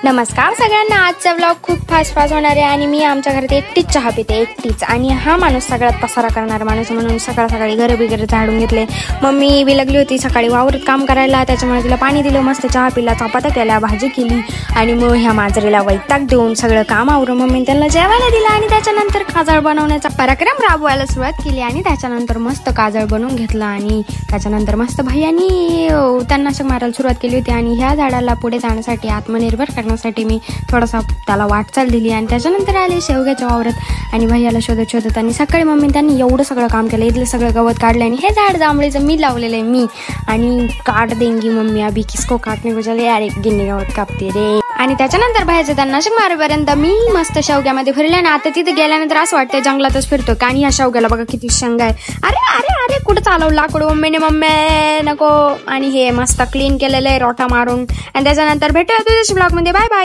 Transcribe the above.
नमस्कार सगळ्यांना। आजचा व्लॉग खूप फास्ट होणार आहे आणि मी आमच्या घरात एकटीच चहा पिते, एकटीच। आणि हा माणूस सगळ्यात पसारा करणारा माणूस म्हणून सकाळी घर वगैरे झाडून घेतले। मम्मी बिलगली होती सकाळी वावरात काम करायला, त्याच्यामुळे तिला पाणी दिलं, मस्त चहा पिला, चपात्या केल्या, भाजी केली आणि मग ह्या माजरीला वैताग देऊन सगळं काम आवरून मम्मी त्यांना जेवायला दिलं आणि त्याच्यानंतर काजळ बनवण्याचा पराक्रम राबवायला सुरुवात केली आणि त्याच्यानंतर मस्त काजळ बनवून घेतला आणि त्याच्यानंतर मस्त भैयानी तणनाशक मारायला सुरुवात केली होती। आणि ह्या झाडाला पुढे जाण्यासाठी आत्मनिर्भर करण्यासाठी मी थोडासा त्याला वाटचाल दिली आणि त्याच्यानंतर आले शेवग्याच्या वावरात आणि भैयाला शोधत आणि सकाळी मम्मी त्यांनी एवढं सगळं काम केलं, इथलं सगळं गवत काढलं आणि हे झाड जांभळीचं मी लावलेलं आहे मी। आणि काट देंगी मम्मी अभी किसको काटने को चले यार, एक गिन्नी गवत कापते रे। आणि त्याच्यानंतर भैयाचं तणनाशक मारेपर्यंत मी मस्त शेवग्यामध्ये फिरले आणि आता तिथे गेल्यानंतर असं वाटतं जंगलातच फिरतो का। आणि ह्या शेवग्याला बघा किती शेंगा आहे, अरे अरे अरे कुठं चालवलं लाकूड मम्मीने, मम्मी नको। आणि हे मस्त क्लीन केलेलं आहे रोटा मारून। आणि त्याच्यानंतर भेटूया तुझ्या ब्लॉग मध्ये, बाय बाय।